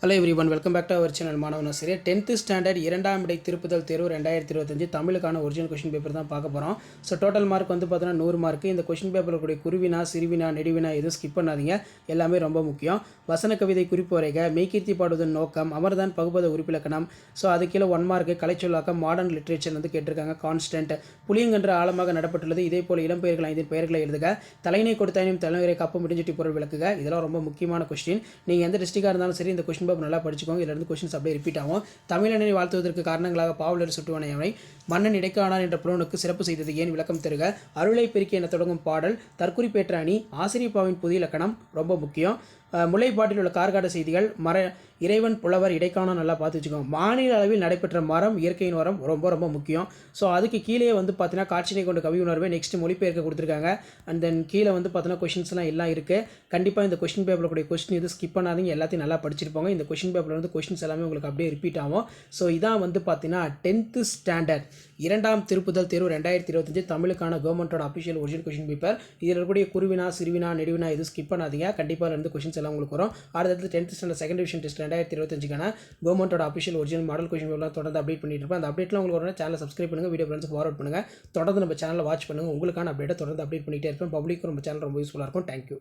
Hello everyone, welcome back to our channel. மாணவன் சரி, 10th standard இரண்டாம் இடை திருப்புதல் தேர்வு 2025 தமிழுக்கான ஒரிஜினல் கொஸ்டின் பேப்பர் தான் பார்க்க போகிறோம். ஸோ டோட்டல் மார்க் வந்து பார்த்தீங்கன்னா 100 மார்க். இந்த கொஸ்டின் பேப்பரில் கூடிய குருவினா, சிறுவினா, நெடுவினா எதுவும் ஸ்கிப் பண்ணாதீங்க, எல்லாமே ரொம்ப முக்கியம். வசன கவிதை குறிப்பு வரைக, மெய்கீர்த்தி பாடுவதன் நோக்கம், அமர்தான் பகுபத உறுப்பிலக்கணம். ஸோ அது கீழே 1 மார்க். கலைச்சொல்லாக்கம், மாடர்ன் லிட்ரேச்சர் வந்து கேட்டிருக்காங்க. கான்ஸ்டன்ட், புளியங்கன்று ஆழமாக நடப்பட்டுள்ளது. இதே போல் இடம்பெயர்கள் 5 பெயர்களை எழுதுக. தலைநை கொடுத்தாயும் தலைவரை கப்பு முடிஞ்சிட்டு பொருள் விளக்குக. இதெல்லாம் ரொம்ப முக்கியமான கொஸ்டின். நீங்கள் எந்த டிஸ்ட்ரிக்டாக இருந்தாலும் சரி, இந்த கொஸ்டின் நல்லா படிச்சுக்கோங்க. இதிலிருந்து கொஸ்டின்ஸ் அப்படியே ரிப்பீட் ஆகும். தமிழனை வாழ்த்துவதற்கு காரணங்களாக பாவலர் சுட்டுவனையவனை மன்னன் இடைக்கானார் என்ற புலவனுக்கு சிறப்பு செய்தது ஏன், விளக்கம் தருக. அருளை பெருக்கி என தொடங்கும் பாடல், தற்குறிப்பேற்ற அணி, ஆசிரியப்பாவின் புதிய இலக்கணம் ரொம்ப முக்கியம். முல்லைப்பாட்டில் உள்ள கார்காட செய்திகள், இறைவன் புலவர் இடைக்கான நல்லா பார்த்து வச்சுக்கோங்க. மாநில அளவில் நடைபெற்ற மரம், இயற்கையின் வரம் ரொம்ப ரொம்ப முக்கியம். ஸோ அதுக்கு கீழே வந்து பார்த்தீங்கன்னா காட்சினை கொண்டு கவி உணர்வை நெக்ஸ்ட் மொழிபெயர்க்க கொடுத்துருக்காங்க. அண்ட் தென் கீழே வந்து பார்த்தீங்கன்னா கொஸ்டின்ஸ்லாம் எல்லாம் இருக்குது. கண்டிப்பாக இந்த கொஸ்டின் பேப்பரில் கூடிய கொஸ்டின் இது ஸ்கிப் பண்ணாதீங்க, எல்லாத்தையும் நல்லா படிச்சிருப்பாங்க. இந்த கொஸ்டின் பேப்பரில் வந்து கொஸ்டின்ஸ் எல்லாமே உங்களுக்கு அப்படியே ரிப்பீட் ஆகும். ஸோ இதான் வந்து பார்த்தீங்கன்னா 10th ஸ்டாண்டர்ட் இரண்டாம் திருப்புதல் தேர்வு 2025 தமிழுக்கான கவர்மெண்ட்டோட அஃபிஷியல் ஒரிஜினல் கொஸ்டின் பேப்பர். இதில் இருக்கக்கூடிய குருவினா, சிறுவினா, நெடுவினா எதுவும் ஸ்கிப் பண்ணாதீங்க. கண்டிப்பாக இருந்து கொஸ்டின்ஸ் எல்லாம் உங்களுக்கு வரும். அடுத்தது 10th standard second division test 2025க்கான கவர்மெண்ட்டோட அஃபிஷியல் ஒரிஜினல் மாடல் கொஸ்டின் பேப்பர்லாம் தொடர்ந்து அப்டேட் பண்ணிட்டு இருப்பேன். அந்த அப்டேட்லாம் உங்களுக்கு ஒரு சேனலை சப்ஸ்கிரைப் பண்ணுங்கள், வீடியோ ஃப்ரெண்ட்ஸ் ஃபார்வர்ட் பண்ணுங்கள். தொடர்ந்து நம்ம சேனலை வாட்ச் பண்ணுங்கள். உங்களுக்கான அப்டேட்டை தொடர்ந்து அப்டேட் பண்ணிகிட்டே இருப்பேன். பப்ளிக்கும் நம்ம சேனல் ரொம்ப யூஸ்ஃபுல்லாக இருக்கும். தேங்க்யூ.